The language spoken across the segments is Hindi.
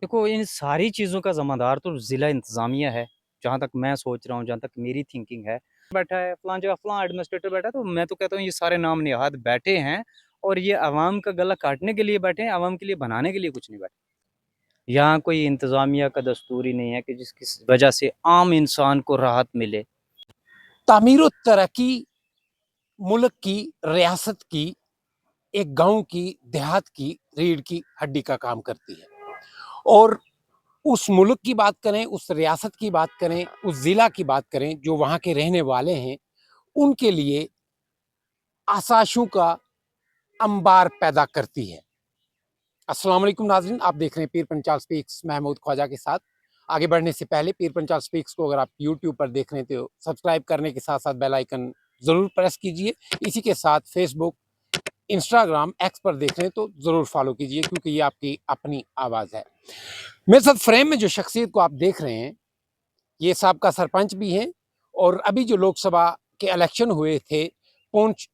देखो, इन सारी चीज़ों का ज़िम्मेदार तो ज़िला इंतज़ामिया है, जहाँ तक मैं सोच रहा हूँ, जहाँ तक मेरी थिंकिंग है। बैठा है, फलाँ जगह फलाँ एडमिनिस्ट्रेटर बैठा है, तो मैं तो कहता हूँ ये सारे नाम निहाद बैठे हैं और ये अवाम का गला काटने के लिए बैठे हैं, अवाम के लिए बनाने के लिए कुछ नहीं बैठे। यहाँ कोई इंतज़ामिया का दस्तूर ही नहीं है कि जिसकी वजह से आम इंसान को राहत मिले। तामीर तरक्की मुल्क की, रियासत की, एक गांव की, देहात की रीढ़ की हड्डी का काम करती है। और उस मुल्क की बात करें, उस रियासत की बात करें, उस ज़िला की बात करें, जो वहाँ के रहने वाले हैं, उनके लिए आसाइशों का अंबार पैदा करती है। अस्सलाम वालेकुम नाज़रीन, आप देख रहे हैं पीर पंचाल स्पीक्स महमूद ख्वाजा के साथ। आगे बढ़ने से पहले पीर पंचाल स्पीक्स को अगर आप यूट्यूब पर देख रहे हैं तो सब्सक्राइब करने के साथ-साथ बेल आइकन ज़रूर प्रेस कीजिए। इसी के साथ फेसबुक, इंस्टाग्राम, एक्स पर देख रहे हैं तो ज़रूर फॉलो कीजिए, क्योंकि ये आपकी अपनी आवाज़ है। मेरे साथ फ्रेम में जो शख्सियत को आप देख रहे हैं, ये साबका सरपंच भी हैं और अभी जो लोकसभा के इलेक्शन हुए थे, पुंछ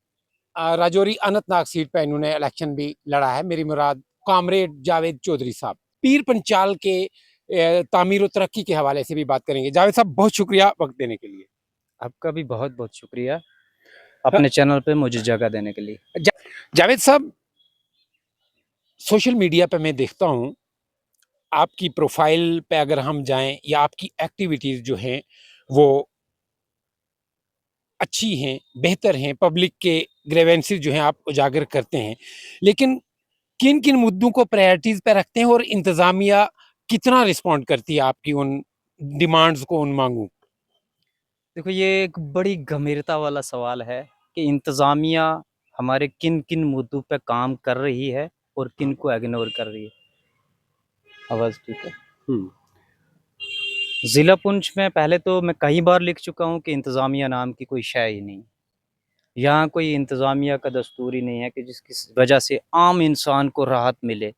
राजौरी अनंतनाग सीट पे इन्होंने इलेक्शन भी लड़ा है। मेरी मुराद कामरेड जावेद चौधरी साहब। पीर पंचाल के तामीर और तरक्की के हवाले से भी बात करेंगे। जावेद साहब, बहुत शुक्रिया वक्त देने के लिए। आपका भी बहुत-बहुत शुक्रिया, हाँ, अपने चैनल पे मुझे जगह देने के लिए। जावेद साहब, सोशल मीडिया पे मैं देखता हूँ, आपकी प्रोफाइल पे अगर हम जाएं या आपकी एक्टिविटीज़ जो हैं वो अच्छी हैं, बेहतर हैं, पब्लिक के ग्रीवेंसेस जो हैं आप उजागर करते हैं, लेकिन किन-किन मुद्दों को प्रायोरिटीज़ पे रखते हैं और इंतज़ामिया कितना रिस्पॉन्ड करती है आपकी उन डिमांड्स को, उन माँगों को? देखो, ये एक बड़ी गंभीरता वाला सवाल है कि इंतज़ामिया हमारे किन-किन मुद्दों पे काम कर रही है और किन को इग्नोर कर रही है। आवाज़ ठीक है? हुँ। ज़िला पुंछ में पहले तो मैं कई बार लिख चुका हूँ कि इंतज़ामिया नाम की कोई शय ही नहीं। यहाँ कोई इंतज़ामिया का दस्तूर ही नहीं है कि जिसकी वजह से आम इंसान को राहत मिले।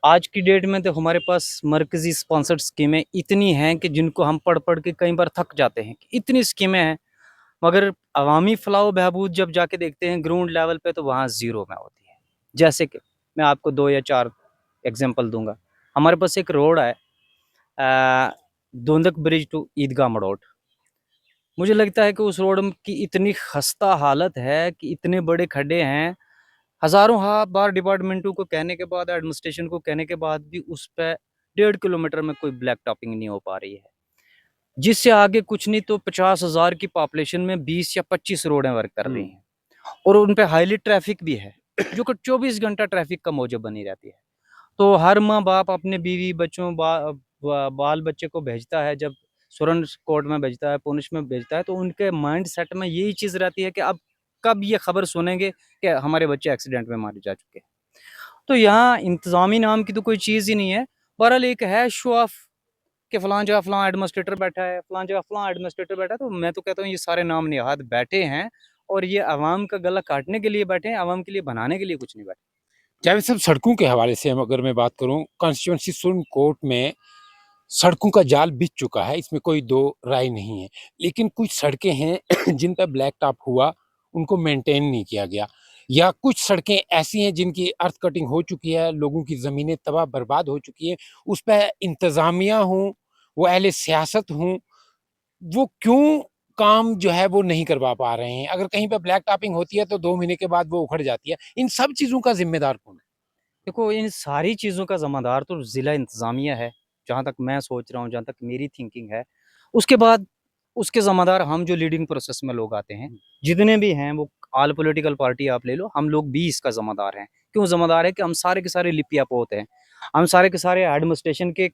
आज की डेट में तो हमारे पास मरकज़ी स्पॉन्सर्ड स्कीमें इतनी हैं कि जिनको हम पढ़-पढ़ के कई बार थक जाते हैं। इतनी स्कीमें हैं, मगर अवामी फलाह-व-बहबूद जब जाके देखते हैं ग्राउंड लेवल पे तो वहाँ ज़ीरो में होती है। जैसे कि मैं आपको 2 या 4 एग्ज़ाम्पल दूँगा। हमारे पास एक रोड है दोंदक ब्रिज टू ईदगाह मड़ोट। मुझे लगता है कि उस रोड की इतनी खस्ता हालत है कि इतने बड़े खड्डे हैं, हज़ारों बार डिपार्टमेंटों को कहने के बाद, एडमिनिस्ट्रेशन को कहने के बाद भी उस पे 1.5 किलोमीटर में कोई ब्लैक टॉपिंग नहीं हो पा रही है। जिससे आगे कुछ नहीं तो 50,000 की पॉपुलेशन में 20 या 25 रोडें वर्क कर रही हुँ। हैं और उन पे हाईली ट्रैफ़िक भी है, जो कि 24 घंटा ट्रैफ़िक का मौजब बनी रहती है। तो हर माँ-बाप अपने बीवी, बच्चों, बाल-बच्चे को भेजता है, जब सुरन कोर्ट में भेजता है, पुलिस में भेजता है, तो उनके माइंडसेट में यही चीज़ रहती है कि अब कब ये खबर सुनेंगे कि हमारे बच्चे एक्सीडेंट में मारे जा चुके हैं। तो यहाँ इंतज़ामी नाम की तो कोई चीज़ ही नहीं है। बहरहाल एक है शो ऑफ कि फलाँ जगह फलाँ एडमिनिस्ट्रेटर बैठा है, फलाँ जगह फलाँ एडमिनिस्ट्रेटर बैठा है, तो मैं तो कहता हूँ ये सारे नाम निहाद बैठे हैं और ये अवाम का गला काटने के लिए बैठे हैं, अवाम के लिए बनाने के लिए कुछ नहीं बैठे। जावेद साहब, सड़कों के हवाले से हम अगर मैं बात करूँ, कॉन्स्टिट्यूएंसी सुप्रीम कोर्ट में सड़कों का जाल बिछ चुका है, इसमें कोई दो राय नहीं है। लेकिन कुछ सड़कें हैं जिन पे ब्लैक टॉप हुआ, उनको मेंटेन नहीं किया गया, या कुछ सड़कें ऐसी हैं जिनकी अर्थ कटिंग हो चुकी है, लोगों की ज़मीनें तबाह बर्बाद हो चुकी हैं, उस पे इंतज़ामिया हों, वो अहले सियासत हों, वो क्यों काम जो है वो नहीं करवा पा रहे हैं? अगर कहीं पे ब्लैक टॉपिंग होती है तो 2 महीने के बाद वो उखड़ जाती है। इन सब चीज़ों का ज़िम्मेदार कौन है? देखो, इन सारी चीज़ों का ज़िम्मेदार तो ज़िला इंतज़ामिया है, जहाँ तक मैं सोच रहा हूँ, जहाँ तक मेरी थिंकिंग है। उसके बाद उसके ज़िम्मेदार हम जो लीडिंग प्रोसेस में लोग आते हैं, जितने भी हैं वो ऑल पॉलिटिकल पार्टी आप ले लो, हम लोग भी इसका ज़िम्मेदार हैं। क्यों ज़िम्मेदार है कि हम सारे के सारे लिपिया-पोत हैं। हम सारे के सारे एडमिनिस्ट्रेशन के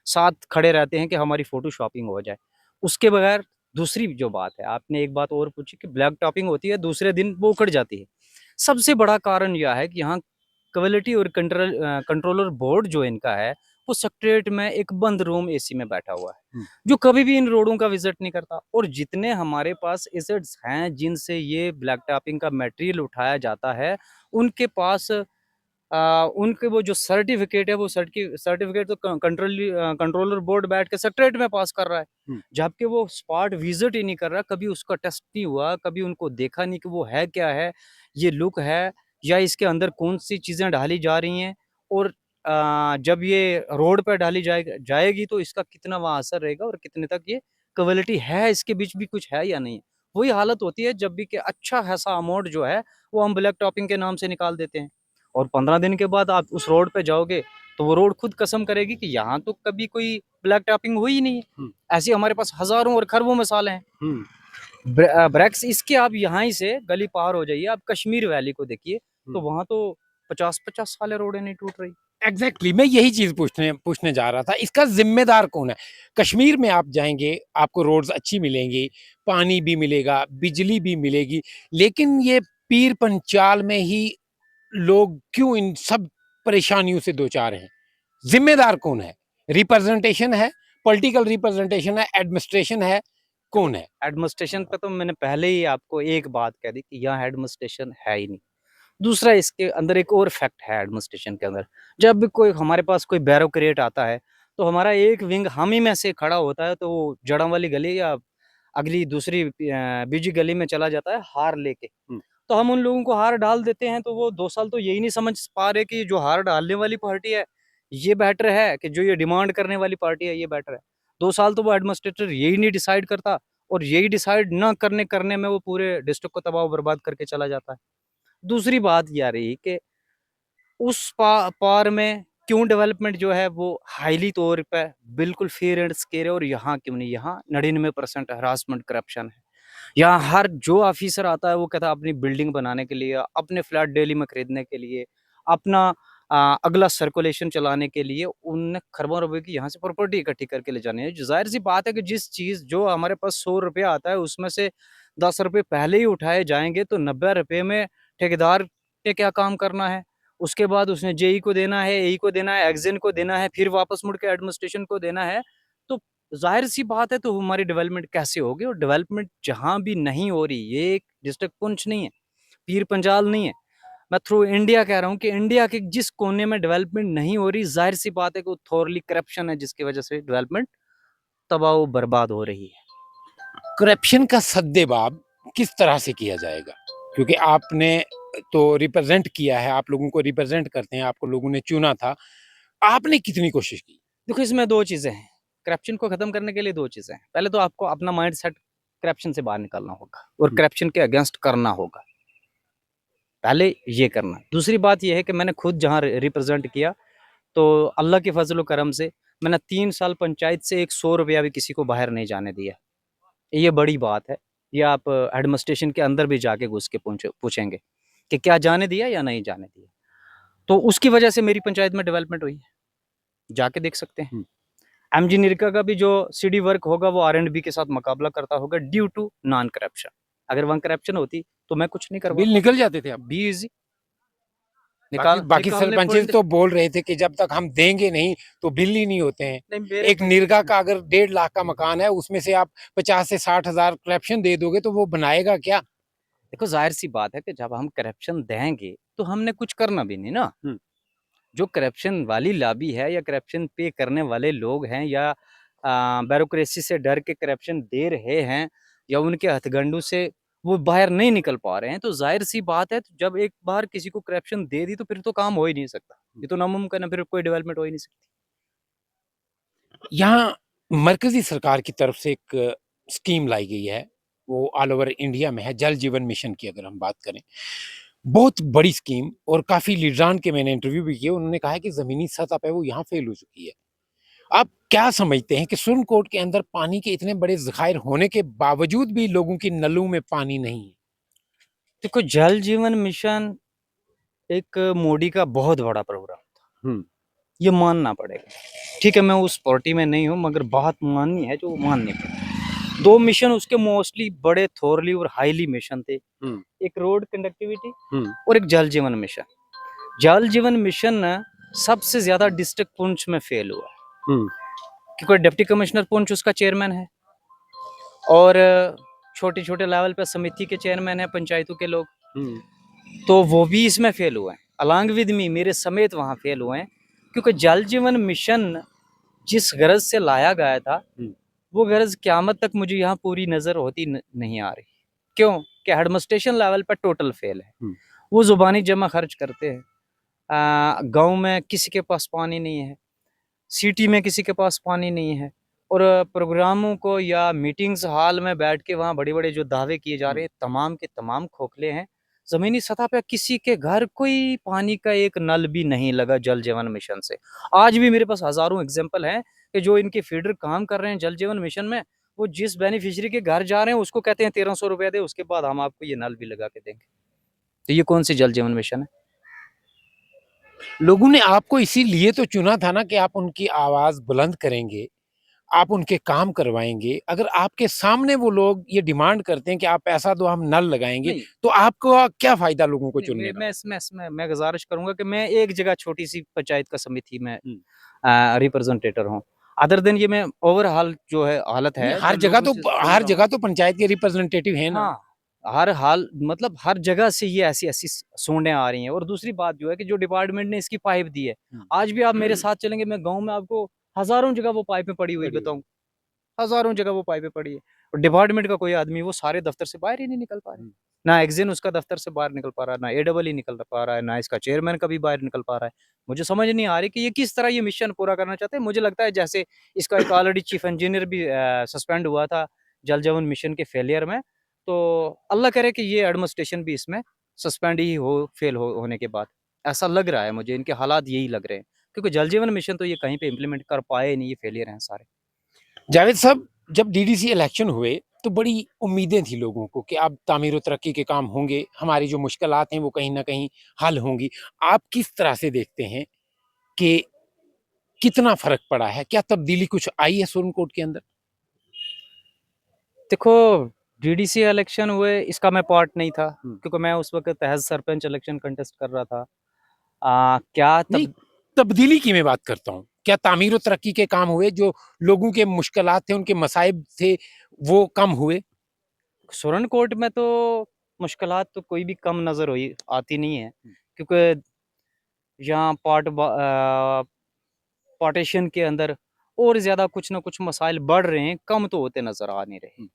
साथ खड़े रहते हैं कि हमारी फ़ोटो शॉपिंग हो जाए। उसके बगैर दूसरी जो बात है, आपने एक बात और पूछी कि ब्लैक टॉपिंग होती है, दूसरे दिन वो उखड़ जाती है। सबसे बड़ा कारण यह है कि यहाँ क्वालिटी और कंट्रोलर बोर्ड जो इनका है, वो सेक्रेटेरिएट में एक बंद रूम एसी में बैठा हुआ है, हुँ। जो कभी भी इन रोडों का विज़िट नहीं करता और जितने हमारे पास एसेट्स हैं, जिनसे ये ब्लैक टॉपिंग का मटेरियल उठाया जाता है, उनके पास उनके वो जो सर्टिफ़िकेट है, वो सर्टिफ़िकेट तो कंट्रोलर बोर्ड बैठ के सेक्रेटेरिएट में पास कर रहा है। हुँ। जबकि वो स्पॉट विज़िट ही नहीं कर रहा, कभी उसका टेस्ट नहीं हुआ, कभी उनको देखा नहीं कि वो है क्या है, ये लुक है या इसके अंदर कौन-सी चीज़ें डाली जा रही हैं और जब ये रोड पर डाली जाएगी तो इसका कितना वहाँ असर रहेगा और कितने तक ये क्वालिटी है, इसके बीच भी कुछ है या नहीं है। वही हालत होती है जब भी कि अच्छा खासा अमाउंट जो है वो हम ब्लैक टॉपिंग के नाम से निकाल देते हैं और 15 दिन के बाद आप उस रोड पे जाओगे तो वो रोड खुद कसम करेगी कि यहाँ तो कभी कोई ब्लैक टॉपिंग हुई ही नहीं है। हम्म। ऐसी हमारे पास हजारों और खरबों मिसालें हैं। हम्म। ब्रैक्स इसके आप यहाँ ही से गली पार हो जाइए, आप कश्मीर वैली को देखिए तो वहां तो 50-50 साल रोडें नहीं टूट रही। एग्जैक्टली मैं यही चीज पूछने जा रहा था, इसका जिम्मेदार कौन है? कश्मीर में आप जाएंगे, आपको रोड्स अच्छी मिलेंगी, पानी भी मिलेगा, बिजली भी मिलेगी, लेकिन ये पीर पंचाल में ही लोग क्यों इन सब परेशानियों से दो चार हैं? जिम्मेदार कौन है? रिप्रेजेंटेशन है, पॉलिटिकल रिप्रेजेंटेशन है, एडमिनिस्ट्रेशन है, कौन है? एडमिनिस्ट्रेशन पे तो मैंने पहले ही आपको एक बात कह दी कि यहाँ एडमिनिस्ट्रेशन है ही नहीं। दूसरा इसके अंदर एक और फैक्ट है एडमिनिस्ट्रेशन के अंदर, जब भी कोई हमारे पास कोई बैरोक्रेट आता है तो हमारा एक विंग हम ही में से खड़ा होता है तो वो जड़ा वाली गली या अगली दूसरी बीजी गली में चला जाता है हार लेके। तो हम उन लोगों को हार डाल देते हैं तो वो 2 साल तो यही नहीं समझ पा रहे कि जो हार डालने वाली पार्टी है ये बेटर है कि जो ये डिमांड करने वाली पार्टी है ये बेटर है। 2 साल तो वो एडमिनिस्ट्रेटर यही नहीं डिसाइड करता और यही डिसाइड न करने करने में वो पूरे डिस्ट्रिक्ट को तबाह बर्बाद करके चला जाता है। दूसरी बात ये आ रही कि उस पार में क्यों डेवलपमेंट जो है वो हाईली तौर पे बिल्कुल फेयर एंड स्क्वेयर है और यहाँ क्यों नहीं? यहाँ 99% हरासमेंट करप्शन है। यहाँ हर जो ऑफिसर आता है वो कहता है अपनी बिल्डिंग बनाने के लिए, अपने फ्लैट दिल्ली में खरीदने के लिए, अपना अगला सर्कुलेशन चलाने के लिए उनने खरबों रुपए की यहाँ से प्रॉपर्टी इकट्ठी करके ले जानी है। जो जाहिर सी बात है कि जिस चीज जो हमारे पास 100 रुपया आता है उसमें से 10 रुपये पहले ही उठाए जाएंगे तो 90 रुपये में ठेकेदार ने क्या काम करना है, उसके बाद उसने जेई को देना है, एई को देना है, एक्जिन को देना है, फिर वापस मुड़ के एडमिनिस्ट्रेशन को देना है। तो जाहिर सी बात है तो हमारी डेवलपमेंट कैसे होगी? और डेवलपमेंट जहां भी नहीं हो रही, ये एक डिस्ट्रिक्ट पुंछ नहीं है, पीर पंजाल नहीं है, मैं थ्रू इंडिया कह रहा हूँ कि इंडिया के जिस कोने में डेवलपमेंट नहीं हो रही जाहिर सी बात है कि वो थोरली करप्शन है जिसकी वजह से डेवलपमेंट तबाह व बर्बाद हो रही है। करप्शन का सद्देबाब किस तरह से किया जाएगा? क्योंकि आपने तो रिप्रेजेंट किया है, आप लोगों को रिप्रेजेंट करते हैं, आपको लोगों ने चुना था, आपने कितनी कोशिश की? देखो इसमें दो चीजें हैं, करप्शन को खत्म करने के लिए दो चीजें हैं। पहले तो आपको अपना माइंड सेट करप्शन से बाहर निकालना होगा और करप्शन के अगेंस्ट करना होगा, पहले ये करना। दूसरी बात ये है कि मैंने खुद जहाँ रिप्रेजेंट किया तो अल्लाह के फजल करम से मैंने 3 साल पंचायत से एक 100 रुपया भी किसी को बाहर नहीं जाने दिया। ये बड़ी बात है। ये आप एडमिनिस्ट्रेशन के अंदर भी जाके घुस के पूछेंगे कि क्या जाने दिया या नहीं जाने दिया। तो उसकी वजह से मेरी पंचायत में डेवलपमेंट हुई है, जाके देख सकते हैं। एमजी निरका का भी जो सीडी वर्क होगा वो आर&बी के साथ मुकाबला करता होगा ड्यू टू नॉन करप्शन। अगर वहाँ करप्शन होती तो मैं कुछ नहीं करवा, बिल निकल जाते थे। अब बी इजी बाकी सरपंच तो बोल रहे थे कि जब तक हम देंगे नहीं तो बिल ही नहीं होते हैं। एक निरगा का अगर 1.5 लाख का मकान है उसमें से आप 50 से 60 हजार करप्शन दे दोगे तो वो बनाएगा क्या? देखो जाहिर सी बात है कि जब हम करप्शन देंगे तो हमने कुछ करना भी नहीं ना। जो करप्शन वाली लॉबी है या करप्शन पे करने वाले लोग हैं या ब्यूरोक्रेसी से डर के करप्शन दे रहे हैं या उनके हथगंडों से वो बाहर नहीं निकल पा रहे हैं, तो जाहिर सी बात है तो जब एक बार किसी को करप्शन दे दी तो फिर तो काम हो ही नहीं सकता, ये तो नामुमकिन है, फिर कोई डेवलपमेंट हो ही नहीं सकती। यहाँ मरकजी सरकार की तरफ से एक स्कीम लाई गई है, वो ऑल ओवर इंडिया में है, जल जीवन मिशन की अगर हम बात करें, बहुत बड़ी स्कीम, और काफी लीडरान के मैंने इंटरव्यू भी किए, उन्होंने कहा है कि जमीनी सतह पे वो यहाँ फेल हो चुकी है। आप क्या समझते हैं कि सुरन कोट के अंदर पानी के इतने बड़े ज़खायर होने के बावजूद भी लोगों की नलों में पानी नहीं है? देखो जल जीवन मिशन एक मोदी का बहुत बड़ा प्रोग्राम था, ये मानना पड़ेगा। ठीक है मैं उस पार्टी में नहीं हूँ मगर बात माननी है जो माननी पड़ेगी। 2 मिशन उसके मोस्टली बड़े थोरली और हाईली मिशन थे, एक रोड कनेक्टिविटी और एक जल जीवन मिशन। जल जीवन मिशन सबसे ज्यादा डिस्ट्रिक्ट पुंछ में फेल हुआ है क्योंकि डिप्टी कमिश्नर पुंछ उसका चेयरमैन है और छोटे छोटे लेवल पे समिति के चेयरमैन है पंचायतों के लोग, तो वो भी इसमें फेल हुए हैं, अलॉन्ग विद मी मेरे समेत वहाँ फेल हुए हैं। क्योंकि जल जीवन मिशन जिस गरज से लाया गया था वो गरज क़यामत तक मुझे यहाँ पूरी नजर होती नहीं आ रही। क्यों? कि एडमिनिस्ट्रेशन लेवल पर टोटल फेल है। वो जुबानी जमा खर्च करते हैं, गांव में किसी के पास पानी नहीं है, सिटी में किसी के पास पानी नहीं है, और प्रोग्रामों को या मीटिंग्स हॉल में बैठ के वहाँ बड़े-बड़े जो दावे किए जा रहे हैं, तमाम के तमाम खोखले हैं। ज़मीनी सतह पे किसी के घर कोई पानी का एक नल भी नहीं लगा जल जीवन मिशन से। आज भी मेरे पास हज़ारों एग्ज़ाम्पल हैं कि जो इनके फीडर काम कर रहे हैं जल जीवन मिशन में, वो जिस बेनिफिशियरी के घर जा रहे हैं उसको कहते हैं 1300 रुपए दे, उसके बाद हम आपको ये नल भी लगा के देंगे। तो ये कौन-सी जल जीवन मिशन है? लोगों ने आपको इसीलिए तो चुना था ना कि आप उनकी आवाज बुलंद करेंगे, आप उनके काम करवाएंगे। अगर आपके सामने वो लोग ये डिमांड करते हैं कि आप पैसा दो हम नल लगाएंगे, नहीं, तो आपको क्या फायदा लोगों को नहीं, चुनने का? मैं गुज़ारिश करूँगा कि मैं एक जगह छोटी-सी पंचायत का समिति में हम्म। रिप्रेजेंटेटर हूँ। अदर देन ये मैं ओवरऑल जो है हालत नहीं, है, जो लोगों से सुन हर रहा जगह हूँ। तो पंचायत के रिप्रेजेंटेटिव है ना। हाँ, हर हाल मतलब हर जगह से ये ऐसी-ऐसी सूंडें आ रही हैं, और दूसरी बात जो है कि जो डिपार्टमेंट ने इसकी पाइप दी है, हम्म। आज भी आप मेरे साथ चलेंगे, मैं गाँव में आपको हज़ारों जगह वो पाइपें पड़ी हुई पड़ी हुई। बताऊँ, हज़ारों जगह वो पाइपें पड़ी है। और डिपार्टमेंट का कोई आदमी वो सारे दफ्तर से बाहर ही नहीं निकल पा रहे। हम्म। ना एक्जिन उसका दफ्तर से बाहर निकल पा रहा है, ना एडबल निकल पा रहा है, ना इसका चेयरमैन कभी बाहर निकल पा रहा है। मुझे समझ नहीं आ रही कि ये किस तरह ये मिशन पूरा करना चाहते हैं। मुझे लगता है जैसे इसका एक ऑलरेडी चीफ इंजीनियर भी सस्पेंड हुआ था जल जीवन मिशन के फेलियर में। तो अल्लाह करे कि ये एडमिनिस्ट्रेशन भी इसमें सस्पेंड ही हो, फेल होने के बाद। ऐसा लग रहा है मुझे, इनके हालात यही लग रहे हैं। क्योंकि जल जीवन मिशन तो ये कहीं पे इम्प्लीमेंट कर पाए नहीं, ये फेलियर हैं सारे। जावेद साहब, जब डीडीसी इलेक्शन हुए तो बड़ी उम्मीदें थी लोगों को कि अब तामीर और तरक्की के काम होंगे, हमारी जो मुश्किलात हैं वो कहीं ना कहीं हल होंगी। आप किस तरह से देखते हैं कि कितना फर्क पड़ा है? क्या तब्दीली कुछ आई है सुप्रीम कोर्ट के अंदर? देखो, डीडीसी इलेक्शन हुए इसका मैं पार्ट नहीं था, हम्म। क्योंकि मैं उस वक़्त तहत सरपंच इलेक्शन कंटेस्ट कर रहा था। क्या नहीं, तब तब्दीली की मैं बात करता हूँ। क्या तामीर और तरक्की के काम हुए? जो लोगों के मुश्किलात थे, उनके मसाइब थे, वो कम हुए? सुरन कोर्ट में तो मुश्किलात तो कोई भी कम नज़र हुई आती नहीं है, हम्म। क्योंकि यहाँ पार्टीशन के अंदर और ज़्यादा कुछ ना कुछ मसाइल बढ़ रहे हैं, कम तो होते नज़र आ नहीं रहे।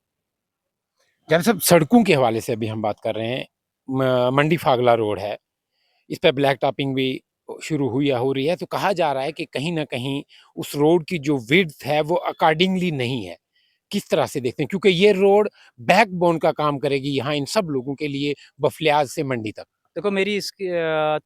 जावेद साहब, सड़कों के हवाले से अभी हम बात कर रहे हैं। मंडी फागला रोड है, इस पे ब्लैक टॉपिंग भी शुरू हुई या हो रही है, तो कहा जा रहा है कि कहीं ना कहीं उस रोड की जो विड्थ है वो अकॉर्डिंगली नहीं है। किस तरह से देखते हैं, क्योंकि ये रोड बैकबोन का काम करेगी यहाँ इन सब लोगों के लिए, बफलियाज से मंडी तक। देखो, मेरी इसकी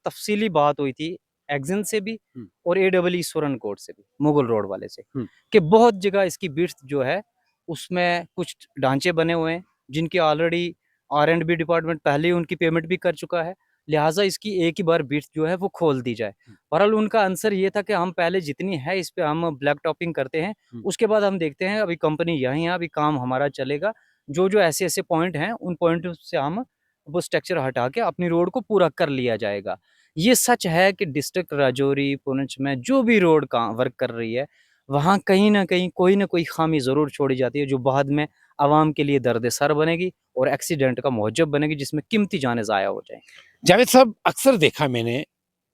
तफ़सीली बात हुई थी एग्ज़िन से भी हम्म। और एडब्ल्यू सुरन कोर्ट से भी, मुगल रोड वाले से, हम्म। कि बहुत जगह इसकी विड्थ जो है, उसमें कुछ ढांचे बने हुए हैं, जिनकी ऑलरेडी आर-एंड-बी डिपार्टमेंट पहले ही उनकी पेमेंट भी कर चुका है। लिहाज़ा इसकी एक ही बार विड्थ जो है वो खोल दी जाए। बहरहाल उनका आंसर ये था कि हम पहले जितनी है इस पे हम ब्लैक टॉपिंग करते हैं, हम्म। उसके बाद हम देखते हैं, अभी कंपनी यहीं है, अभी काम हमारा चलेगा। जो-जो ऐसे-ऐसे पॉइंट हैं, उन पॉइंट से हम वो स्ट्रक्चर हटा के अपनी रोड को पूरा कर लिया जाएगा। ये सच है कि डिस्ट्रिक्ट राजौरी, पुंछ में जो भी रोड का वर्क कर रही है, वहाँ कहीं न कहीं कोई न कोई ख़ामी ज़रूर छोड़ी जाती है, जो बाद में आवाम के लिए दर्द-ए-सर बनेगी और एक्सीडेंट का मौजब बनेगी, जिसमें कीमती जानें ज़ाया हो जाएँ। जावेद साहब, अक्सर देखा मैंने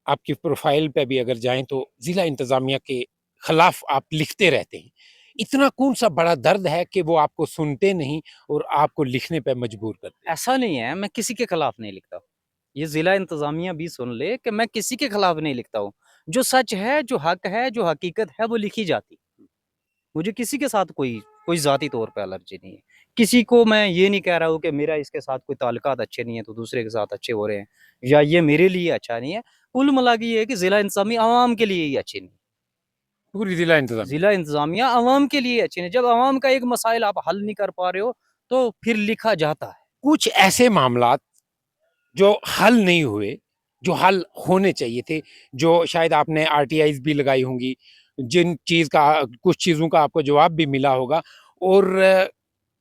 आपकी प्रोफाइल पे भी अगर जाएं तो जिला इंतजामिया के खिलाफ आप लिखते रहते हैं। इतना कौन सा बड़ा दर्द है कि वो आपको सुनते नहीं और आपको लिखने पे मजबूर करते हैं? ऐसा नहीं है, मैं किसी के खिलाफ नहीं लिखता। ये ज़िला इंतज़ामिया भी सुन ले कि मैं किसी के खिलाफ नहीं लिखता हूँ। जो सच है, जो हक है, जो हकीकत है, वो लिखी जाती है। मुझे किसी के साथ कोई कोई ज़ाती तौर पे एलर्जी नहीं है। किसी को मैं ये नहीं कह रहा हूँ कि मेरा इसके साथ कोई ताल्लुकात अच्छे नहीं है, तो दूसरे के साथ अच्छे हो रहे हैं, या ये मेरे लिए अच्छा नहीं है। कुल मिला के ये है कि ज़िला इंतज़ामिया अवाम के लिए ही अच्छी नहीं है। पूरी जिला इंतजामिया। ज़िला इंतज़ामिया अवाम के लिए अच्छी नहीं है। जब अवाम का एक मसाइल आप हल नहीं कर पा रहे हो, तो फिर लिखा जाता है। कुछ ऐसे मामलात जो हल नहीं हुए, जो हल होने चाहिए थे, जो शायद आपने आरटीआईज़ भी लगाई होंगी, जिन चीज़ का कुछ चीज़ों का आपको जवाब भी मिला होगा और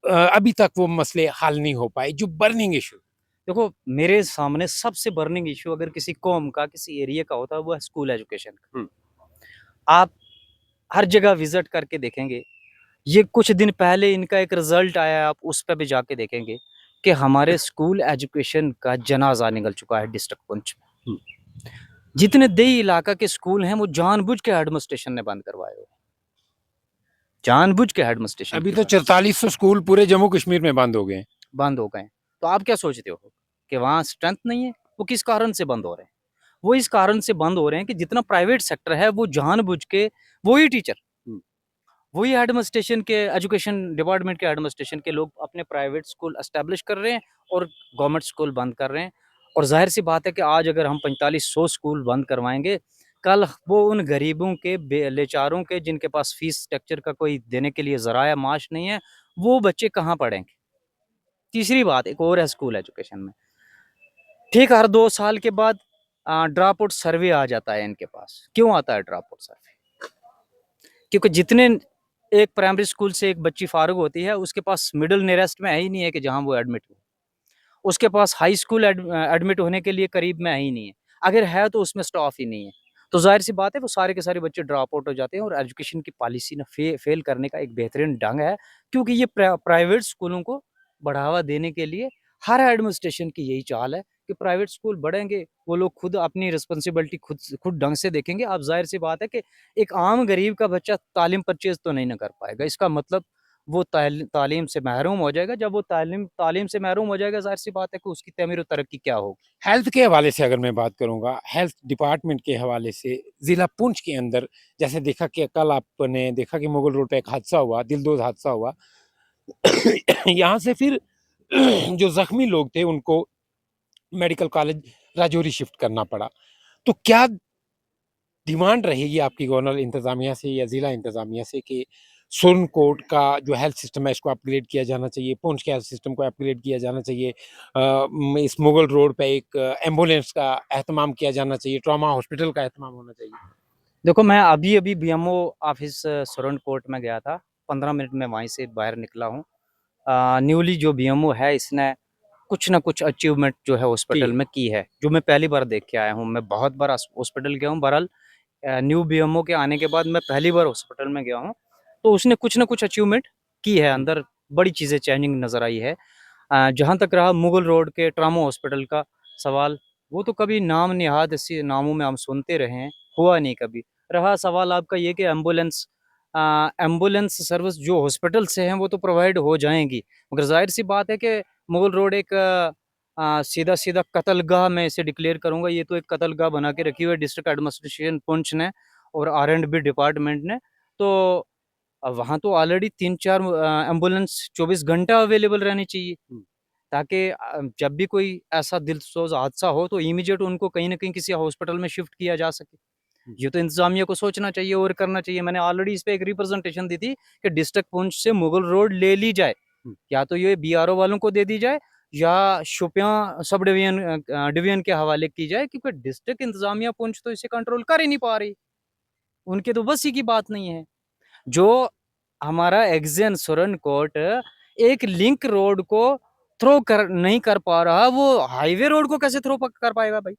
अभी तक वो मसले हल नहीं हो पाए, जो बर्निंग इश्यू। देखो, मेरे सामने सबसे बर्निंग इश्यू अगर किसी कौम का, किसी एरिया का होता है, वो है स्कूल एजुकेशन का। हुँ। आप हर जगह विज़िट करके देखेंगे, ये कुछ दिन पहले इनका एक रिज़ल्ट आया है, आप उस पे भी जाके देखेंगे कि हमारे स्कूल एजुकेशन का जनाज़ा निकल चुका है डिस्ट्रिक्ट पुंछ में। हुँ। जितने देही इलाका के स्कूल हैं, वो जानबूझ के एडमिनिस्ट्रेशन ने बंद करवाए हुए हैं। जानबूझ के एडमिनिस्ट्रेशन अभी की तो बात 4400 स्कूल पूरे जम्मू कश्मीर में बंद हो गए हैं। बंद हो गए हैं। तो आप क्या सोचते हो कि वहाँ स्ट्रेंथ नहीं है? वो किस कारण से बंद हो रहे हैं? वो इस कारण से बंद हो रहे हैं कि जितना प्राइवेट सेक्टर है वो जानबूझ के वही टीचर, वही एडमिनिस्ट्रेशन के, एजुकेशन डिपार्टमेंट के एडमिनिस्ट्रेशन के लोग अपने प्राइवेट स्कूल एस्टेब्लिश कर रहे हैं और गवर्नमेंट स्कूल बंद कर रहे हैं। और जाहिर सी बात है कि आज अगर हम 4500 स्कूल बंद करवाएंगे, कल वो उन गरीबों के, बेचारों के, जिनके पास फीस स्ट्रक्चर का कोई देने के लिए ज़राया माश नहीं है, वो बच्चे कहाँ पढ़ेंगे। तीसरी बात एक और है स्कूल एजुकेशन में, ठीक हर 2 साल के बाद ड्रॉप आउट सर्वे आ जाता है इनके पास। क्यों आता है ड्रॉप आउट सर्वे? क्योंकि जितने एक प्राइमरी स्कूल से एक बच्ची फारुग होती है, उसके पास मिडल नियरेस्ट में है ही नहीं है कि जहाँ वो एडमिट हो। उसके पास हाई स्कूल एडमिट होने के लिए करीब में है ही नहीं है। अगर है तो उसमें स्टाफ ही नहीं है। तो ज़ाहिर-सी बात है वो सारे के सारे बच्चे ड्रॉप आउट हो जाते हैं और एजुकेशन की पॉलिसी ना फेल करने का एक बेहतरीन ढंग है, क्योंकि ये प्राइवेट स्कूलों को बढ़ावा देने के लिए हर एडमिनिस्ट्रेशन की यही चाल है कि प्राइवेट स्कूल बढ़ेंगे, वो लोग खुद अपनी रिस्पॉन्सिबिलिटी खुद ढंग से देखेंगे। अब ज़ाहिर-सी बात है कि एक आम गरीब का बच्चा तालीम परचेज़ तो नहीं ना कर पाएगा। इसका मतलब वो तालीम से महरूम हो जाएगा। जब वो तालीम से महरूम हो जाएगा, ज़ाहिर-सी बात है कि उसकी तमीर और तरक्की क्या होगी। हेल्थ के हवाले से अगर मैं बात करूँगा, हेल्थ डिपार्टमेंट के हवाले से ज़िला पुंछ के अंदर जैसे देखा कि कल आपने देखा कि मुगल रोड पे एक हादसा हुआ, दिलदोज़ हादसा हुआ। यहाँ से फिर जो ज़ख्मी लोग थे उनको मेडिकल कॉलेज राजौरी शिफ्ट करना पड़ा। तो क्या डिमांड रहेगी आपकी गवर्नर इंतज़ामिया से या ज़िला इंतज़ामिया से कि सुरनकोट का जो हेल्थ सिस्टम है इसको अपग्रेड किया जाना चाहिए, पुंछ के हेल्थ सिस्टम को अपग्रेड किया जाना चाहिए, इस मुगल रोड पे एक एम्बुलेंस का एहतमाम किया जाना चाहिए, ट्रॉमा हॉस्पिटल का एहतमाम होना चाहिए? देखो, मैं अभी-अभी बीएमओ ऑफ़िस सुरनकोट में गया था। 15 मिनट में वहीं से बाहर निकला हूँ। न्यूली जो बीएमओ है, इसने कुछ ना कुछ अचीवमेंट जो है हॉस्पिटल में की है, जो मैं पहली बार देख के आया हूँ। मैं बहुत बार हॉस्पिटल गया हूँ, बहरहाल न्यू बीएमओ के आने के बाद मैं पहली बार हॉस्पिटल में गया हूँ। तो उसने कुछ ना कुछ अचीवमेंट की है, अंदर बड़ी चीज़ें चेंजिंग नज़र आई है। जहाँ तक रहा मुगल रोड के ट्रॉमा हॉस्पिटल का सवाल, वो तो कभी नाम नेहाद ऐसे नामों में हम सुनते रहे हैं, हुआ नहीं कभी। रहा सवाल आपका ये कि एम्बुलेंस सर्विस जो हॉस्पिटल से हैं वो तो प्रोवाइड हो जाएँगी, मगर ज़ाहिर-सी बात है कि मुगल रोड एक सीधा-सीधा कत्लगाह मैं इसे डिक्लेयर करूँगा, ये तो एक कत्लगाह बना के रखी हुई है डिस्ट्रिक्ट एडमिनिस्ट्रेशन पुंछ ने और आर-एंड-बी डिपार्टमेंट ने। तो वहाँ तो ऑलरेडी 3-4 एम्बुलेंस 24 घंटा अवेलेबल रहनी चाहिए, ताकि जब भी कोई ऐसा दिलसोज़ हादसा हो तो इमीडिएट उनको कहीं न कहीं किसी हॉस्पिटल में शिफ्ट किया जा सके। ये तो इंतज़ामिया को सोचना चाहिए और करना चाहिए। मैंने ऑलरेडी इस पे एक रिप्रेजेंटेशन दी थी कि डिस्ट्रिक्ट पुंछ से मुगल रोड ले ली जाए। या तो ये बीआरओ वालों को दे दी जाए या शोपियां सब डिवीजन के हवाले की जाए, क्योंकि डिस्ट्रिक्ट इंतज़ामिया पुंछ तो इसे कंट्रोल कर ही नहीं पा रही। उनके तो बस ही की बात नहीं है। जो हमारा एग्ज़न सुरनकोट एक लिंक रोड को थ्रो कर नहीं कर पा रहा, वो हाईवे रोड को कैसे थ्रो प कर पाएगा भाई?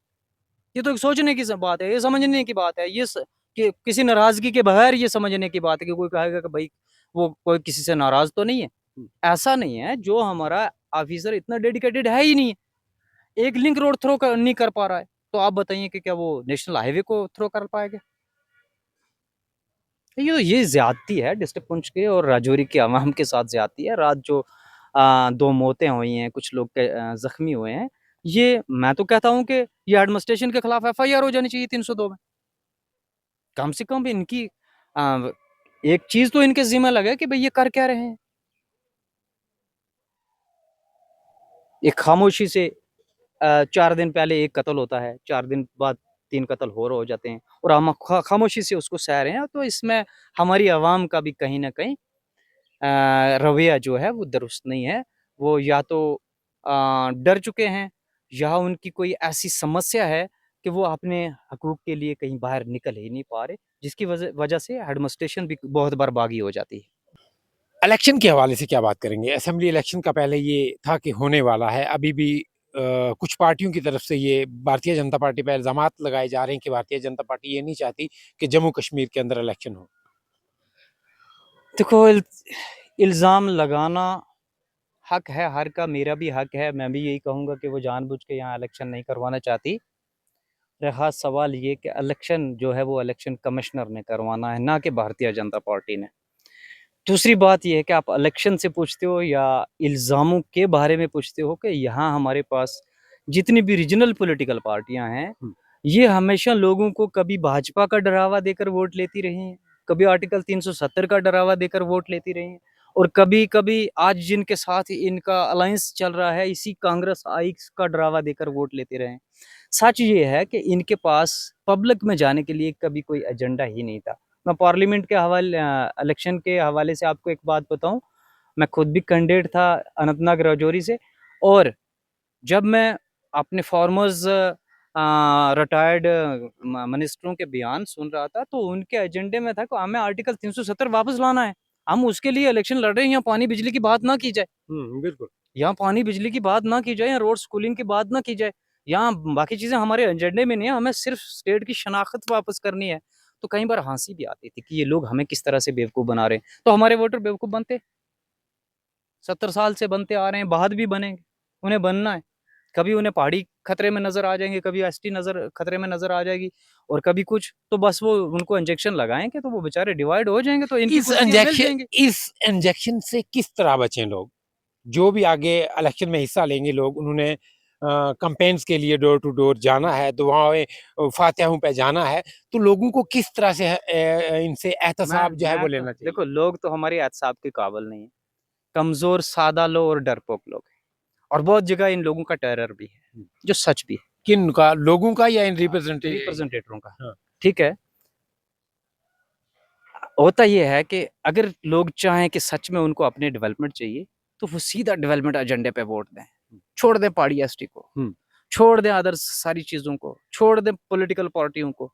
ये तो एक सोचने की स बात है, ये समझने की बात है। ये स कि किसी नाराज़गी के बगैर ये समझने की बात है कि कोई कहेगा कि भाई वो कोई किसी से नाराज़ तो नहीं है। ऐसा नहीं है, जो हमारा ऑफ़िसर इतना डेडिकेटेड है ही नहीं है। एक लिंक रोड थ्रो कर नहीं कर पा रहा है, तो आप बताइए कि क्या वो नेशनल हाईवे को थ्रो कर पाएगा? ये ज़्यादती है डिस्ट्रिक्ट पुंछ के और राजौरी के अवाम के साथ ज़्यादती है। रात जो 2 मौतें हुई हैं, कुछ लोग के ज़ख्मी हुए हैं, ये मैं तो कहता हूँ कि ये एडमिनिस्ट्रेशन के खिलाफ एफआईआर हो जानी चाहिए 302 में। कम से कम इनकी अ, एक चीज़ तो इनके ज़िम्मे लगे कि भई ये कर क्या रहे हैं? ये खामोशी से 4 दिन पहले 1 कत्ल होता है, 4 दिन बाद 3 कत्ल और हो जाते हैं और हम खामोशी से उसको सह रहे हैं, तो इसमें हमारी आवाम का भी कहीं न कहीं रवैया जो है वो दुरुस्त नहीं है। वो या तो डर चुके हैं या उनकी कोई ऐसी समस्या है कि वो अपने हकूक़ के लिए कहीं बाहर निकल ही नहीं पा रहे, जिसकी वजह वजह से एडमिनिस्ट्रेशन भी बहुत बार बागी हो जाती है। इलेक्शन के हवाले से क्या बात करेंगे? असेंबली इलेक्शन का पहले ये था कि होने वाला है, अभी भी कुछ पार्टियों की तरफ से ये भारतीय जनता पार्टी पे इल्ज़ामात लगाए जा रहे हैं कि भारतीय जनता पार्टी ये नहीं चाहती कि जम्मू कश्मीर के अंदर इलेक्शन हो। देखो, इल्ज़ाम लगाना हक है हर का, मेरा भी हक है। मैं भी यही कहूँगा कि वो जानबूझ के यहाँ इलेक्शन नहीं करवाना चाहती। रहा सवाल ये कि इलेक्शन जो है वो इलेक्शन कमिश्नर ने करवाना है, ना कि भारतीय जनता पार्टी ने। दूसरी बात ये है कि आप इलेक्शन से पूछते हो या इल्ज़ामों के बारे में पूछते हो कि यहाँ हमारे पास जितनी भी रीजनल पॉलिटिकल पार्टियाँ हैं, ये हमेशा लोगों को कभी भाजपा का डरावा देकर वोट लेती रही हैं, कभी आर्टिकल 370 का डरावा देकर वोट लेती रही हैं, और कभी-कभी आज जिनके साथ इनका अलायंस चल रहा है, इसी कांग्रेस आई का डरावा देकर वोट लेते रहे हैं। सच ये है कि इनके पास पब्लिक में जाने के लिए कभी कोई एजेंडा ही नहीं था। मैं पार्लियामेंट के इलेक्शन के हवाले से आपको एक बात बताऊँ, मैं खुद भी कैंडिडेट था अनंतनाग राजौरी से, और जब मैं अपने फार्मर्स रिटायर्ड मिनिस्टरों के बयान सुन रहा था, तो उनके एजेंडे में था कि हमें आर्टिकल 370 वापस लाना है। हम उसके लिए इलेक्शन लड़ रहे हैं, यहाँ पानी बिजली की बात ना की जाए। बिल्कुल। यहाँ पानी बिजली की बात ना की जाए, यहाँ रोड स्कूलिंग की बात ना की जाए। यहाँ बाकी चीज़ें हमारे एजेंडे में नहीं है, हमें सिर्फ स्टेट की शनाख्त वापस करनी है। तो कई बार हँसी भी आती थी कि ये लोग हमें किस तरह से बेवकूफ़ बना रहे हैं। तो हमारे वोटर बेवकूफ़ बनते, 70 साल से बनते आ रहे हैं, बाद भी बनेंगे। उन्हें बनना है। कभी उन्हें पहाड़ी खतरे में नज़र आ जाएँगे, कभी एसटी खतरे में नज़र आ जाएगी, और कभी कुछ, तो बस वो उनको इंजेक्शन लगाएँगे तो वो बेचारे डिवाइड हो जाएँगे, तो इनकी कुर्सियाँ मिल जाएँगी। इस इंजेक्शन से किस तरह बचें लोग? जो भी आगे इलेक्शन में हिस्सा लेंगे लोग, उन्होंने कैंपेन्स के लिए डोर टू डोर जाना है, दुआएँ फातिहाओं पे जाना है, तो लोगों को किस तरह से इनसे एहतसाब जो है वो लेना चाहिए? देखो, लोग तो हमारे एहतसाब के काबिल नहीं है। कमज़ोर, सादा लोग और डरपोक लोग हैं, और बहुत जगह इन लोगों का टेरर भी है, जो सच भी है। किन का? लोगों का या इन रिप्रेजेंटेटिव? रिप्रेजेंटेटरों का। हाँ। ठीक है? होता ये है कि अगर लोग चाहें कि सच में उनको अपने डेवलपमेंट चाहिए, तो वो सीधा डेवलपमेंट एजेंडे पे वोट दें। छोड़ दें पहाड़ी एसटी को, छोड़ दें अदर सारी चीज़ों को, छोड़ दें पॉलिटिकल पार्टियों को।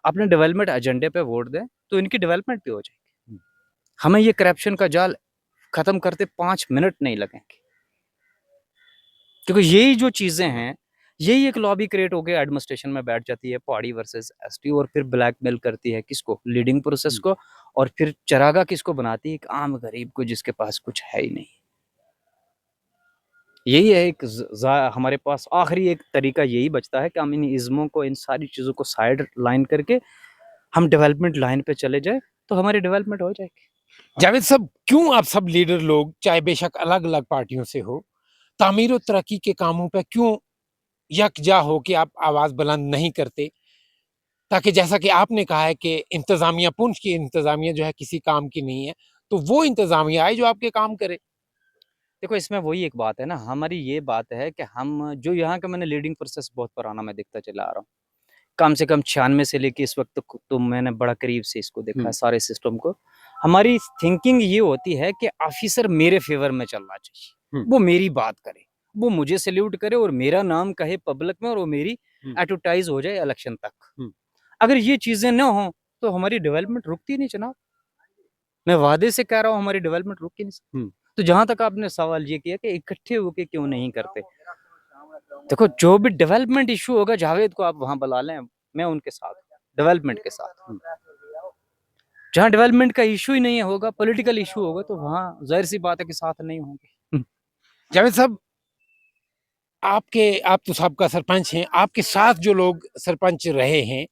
अपने डेवलपमेंट एजेंडे पे वोट दें, तो इनकी डेवलपमेंट भी हो जाएगी। हमें ये करप्शन का जाल खत्म करते 5 मिनट नहीं लगेंगे। क्योंकि यही जो चीज़ें हैं, यही एक लॉबी क्रिएट होके एडमिनिस्ट्रेशन में बैठ जाती है, पहाड़ी वर्सेस एसटी, और फिर ब्लैकमेल करती है किसको? लीडिंग प्रोसेस को, और फिर चरागा किसको बनाती है? एक आम गरीब को, जिसके पास कुछ है ही नहीं। यही है एक हमारे पास आखिरी एक तरीका यही बचता है कि हम इन इज़्मों को, इन सारी चीज़ों को साइड लाइन करके हम डेवलपमेंट लाइन पे चले जाएँ, तो हमारी डेवलपमेंट हो जाएगी। जावेद साहब, क्यों आप सब लीडर लोग, चाहे बेशक अलग-अलग पार्टियों से हो, तामीर और तरक्की के कामों पे क्यों यकजा हो कि आप आवाज़ बुलंद नहीं करते? ताकि जैसा कि आपने कहा है कि इंतज़ामिया, पुंछ की इंतज़ामिया जो है किसी काम की नहीं है, तो वो इंतज़ामिया आए जो आपके काम करे। देखो, इसमें वही एक बात है ना, हमारी ये बात है कि हम जो यहाँ का, मैंने लीडिंग प्रोसेस बहुत पुराना मैं देखता चला आ रहा हूँ। कम से कम 96 से लेके इस वक़्त तक तो मैंने बड़ा करीब से इसको देखा है, सारे सिस्टम को। हमारी थिंकिंग ये होती है कि ऑफ़िसर मेरे फ़ेवर में चलना चाहिए। वो मेरी बात करे, वो मुझे सैल्यूट करे और मेरा नाम कहे पब्लिक में, और वो मेरी एडवर्टाइज़ हो जाए इलेक्शन तक। अगर ये चीज़ें ना हों, तो हमारी डेवलपमेंट रुकती नहीं जनाब। मैं वादे से कह रहा हूँ, हमारी डेवलपमेंट रुक ही नहीं सकती। तो जहाँ तक आपने सवाल ये किया कि इकट्ठे होके क्यों नहीं करते? देखो, जो भी डेवलपमेंट इश्यू होगा, जावेद को आप वहाँ बुला लें, मैं उनके साथ हूँ, डेवलपमेंट के साथ। जहाँ डेवलपमेंट का इश्यू ही नहीं होगा, पॉलिटिकल इश्यू होगा, तो वहाँ ज़ाहिर-सी बात है कि साथ नहीं होंगे। जावेद साहब, आप तो साबका सरपंच हैं, आपके साथ जो लोग सरपंच रहे हैं,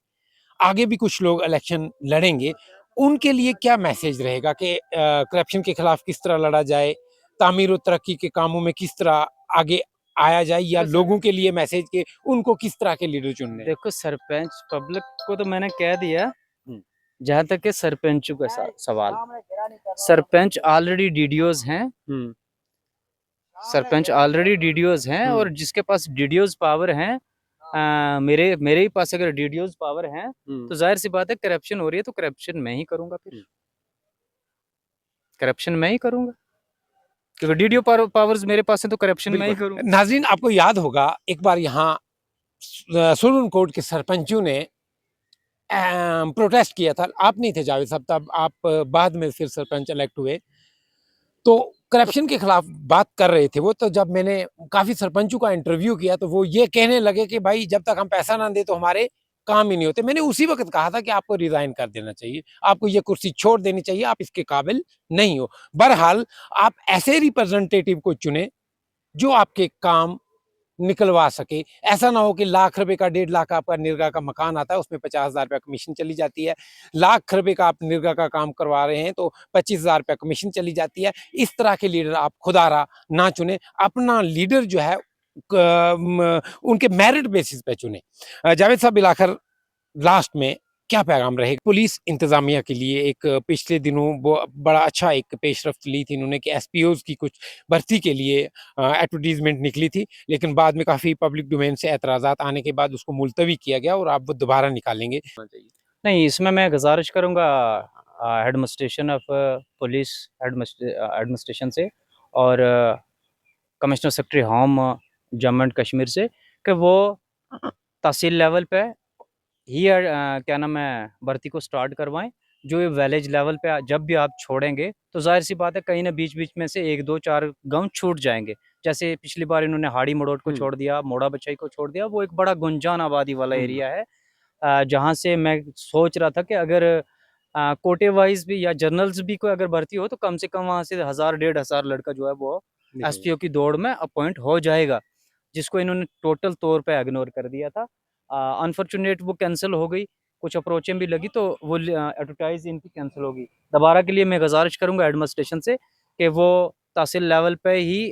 आगे भी कुछ लोग इलेक्शन लड़ेंगे, उनके लिए क्या मैसेज रहेगा कि करप्शन के खिलाफ किस तरह लड़ा जाए, तामीर और तरक्की के कामों में किस तरह आगे आया जाए, या लोगों के लिए मैसेज कि उनको किस तरह के लीडर चुनने हैं? देखो, सरपंच पब्लिक को तो मैंने कह दिया। जहाँ तक है सरपंचों का सवाल, सरपंच ऑलरेडी डीडीओज़ हैं, सरपंच ऑलरेडी डीडीओज़ हैं, और जिसके पास डीडीओज़ पावर हैं, मेरे मेरे ही पास अगर डीडीओज़ पावर हैं, तो ज़ाहिर-सी बात है करप्शन हो रही है, तो करप्शन मैं ही करूँगा फिर। करप्शन मैं ही करूँगा। क्योंकि डीडीओ पावर्स मेरे पास है, तो करप्शन मैं ही करूँगा। नाज़रीन, आपको याद होगा एक बार यहाँ सुरन कोट के सरपंचों ने प्रोटेस्ट किया था। आप नहीं थे जावेद साहब तब, आप बाद में फिर सरपंच इलेक्ट हुए। तो करप्शन के खिलाफ बात कर रहे थे वो। तो जब मैंने काफ़ी सरपंचों का इंटरव्यू किया, तो वो ये कहने लगे कि भाई जब तक हम पैसा ना दें तो हमारे काम ही नहीं होते। मैंने उसी वक़्त कहा था कि आपको रिज़ाइन कर देना चाहिए, आपको ये कुर्सी छोड़ देनी चाहिए, आप इसके काबिल नहीं हो। बहरहाल, आप ऐसे रिप्रेजेंटेटिव को चुनें जो आपके काम निकलवा सके। ऐसा ना हो कि लाख रुपए का, 1.5 लाख का आपका निरगा का मकान आता है, उसमें 50,000 रुपया कमीशन चली जाती है। लाख रुपए का आप निरगा का काम करवा रहे हैं, तो 25,000 रुपया कमीशन चली जाती है। इस तरह के लीडर आप खुदारा ना चुनें। अपना लीडर जो है उनके मेरिट बेसिस पे चुने। जावेद साहब बिलाखर, लास्ट में क्या पैगाम रहेगा पुलिस इंतजामिया के लिए? एक पिछले दिनों वो बड़ा अच्छा एक पेशरफ्त ली थी इन्होंने कि एसपीओज की कुछ भर्ती के लिए एडवर्टीजमेंट निकली थी, लेकिन बाद में काफ़ी पब्लिक डोमेन से एतराज़ात आने के बाद उसको मुलतवी किया गया और आप वो दोबारा निकालेंगे। नहीं, इसमें मैं गुज़ारिश करूँगा एडमिनिस्ट्रेशन ऑफ पुलिस एडमिनिस्ट्रेशन से और commissioner secretary home Jammu and Kashmir से कि वो तहसील लेवल पे ही क्या नाम है भर्ती को स्टार्ट करवाएं। जो ये विलेज लेवल पे जब भी आप छोड़ेंगे तो जाहिर सी बात है कहीं ना बीच-बीच में से 1, 2, 4 गाँव छूट जाएँगे। जैसे पिछली बार इन्होंने हाड़ी मड़ोट को छोड़ दिया, मोड़ा बछई को छोड़ दिया, वो एक बड़ा गुंजान आबादी वाला एरिया है। जहाँ से मैं सोच रहा था कि अगर कोटे वाइज़ भी या जर्नल्स भी कोई अगर भर्ती हो तो कम से कम वहाँ से 1000 डेढ़ हज़ार लड़का जो है वो एसपीओ की दौड़ में अपॉइंट हो जाएगा, जिसको इन्होंने टोटल तौर पे इग्नोर कर दिया था। अनफॉर्चुनेट वो कैंसल हो गई, कुछ अप्रोचें भी लगी तो वो एडवर्टाइज़ इनकी कैंसल हो गई। दोबारा के लिए मैं गुज़ारिश करूँगा एडमिनिस्ट्रेशन से कि वो तहसील लेवल पे ही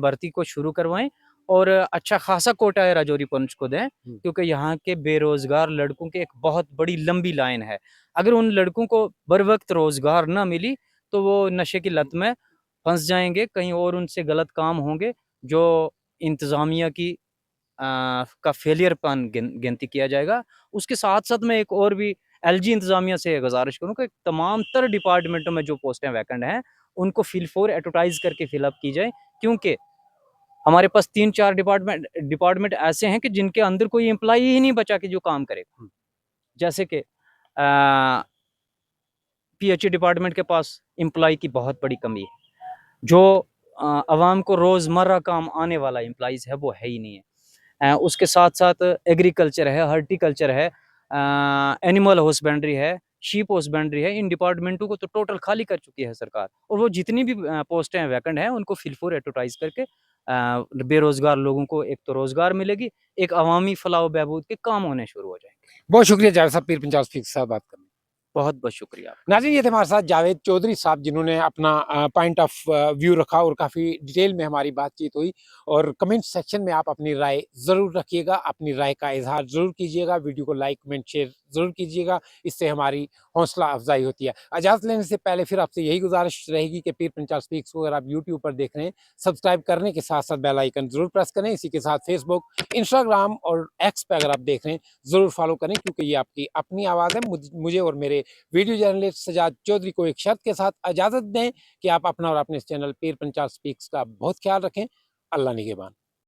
भर्ती को शुरू करवाएँ और अच्छा खासा कोटा है राजौरी पंच को दें, क्योंकि यहाँ के बेरोज़गार लड़कों की एक बहुत बड़ी लंबी लाइन है। अगर उन लड़कों को बर वक़्त रोज़गार ना मिली, तो वो नशे की लत में फँस जाएँगे, कहीं और उनसे गलत काम होंगे, जो इंतज़ामिया की का फेलियरपन गिनती किया जाएगा। उसके साथ-साथ मैं एक और भी एलजी इंतज़ामिया से गुज़ारिश करूँ कि तमाम तर डिपार्टमेंटों में जो पोस्टें वैकेंट हैं, उनको फ़िल फ़ोर एडवर्टाइज़ करके फ़िल अप की जाए, क्योंकि हमारे पास 3-4 डिपार्टमेंट ऐसे हैं कि जिनके अंदर कोई एम्प्लॉयी ही नहीं बचा कि जो काम करे। जैसे कि पीएचई डिपार्टमेंट के पास एम्प्लॉयी की बहुत बड़ी कमी है। जो अवाम को रोज़मर्रा काम आने वाला एम्प्लॉइज़ है, वो है ही नहीं है। उसके साथ-साथ एग्रीकल्चर है, हॉर्टिकल्चर है, एनिमल हस्बेंड्री है, शीप हस्बेंड्री है, इन डिपार्टमेंटों को तो टोटल खाली कर चुकी है सरकार और वो जितनी भी पोस्टें वैकेंट हैं, उनको फिल फॉर एडवर्टाइज़ करके बेरोज़गार लोगों को एक तो रोज़गार मिलेगी, एक अवामी फलाह व बहबूद के काम होने शुरू हो जाएँगे। बहुत शुक्रिया जावेद साहब पीर पंजाल स्पीक के साथ बात करने। बहुत-बहुत शुक्रिया। नाज़रीन, ये थे हमारे साथ जावेद चौधरी साहब, जिन्होंने अपना पॉइंट ऑफ व्यू रखा और काफ़ी डिटेल में हमारी बातचीत हुई। और कमेंट सेक्शन में आप अपनी राय ज़रूर रखिएगा, अपनी राय का इज़हार ज़रूर कीजिएगा, वीडियो को लाइक, कमेंट, शेयर ज़रूर कीजिएगा, इससे हमारी हौसला अफजाई होती है। इजाज़त लेने से पहले फिर आपसे यही गुजारिश रहेगी कि पीर पंजाल स्पीक्स को अगर आप यूट्यूब पर देख रहे हैं, सब्सक्राइब करने के साथ-साथ बेल आइकन ज़रूर प्रेस करें। इसी के साथ फेसबुक, इंस्टाग्राम और एक्स पे अगर आप देख रहे हैं, ज़रूर फॉलो करें, क्योंकि ये आपकी अपनी आवाज़ है। मुझे और मेरे वीडियो जर्नलिस्ट सजाद चौधरी को एक शर्त के साथ इजाज़त दें कि आप अपना और अपने इस चैनल पीर पंजाल स्पीक्स का बहुत ख्याल रखें। अल्लाह निगहबान।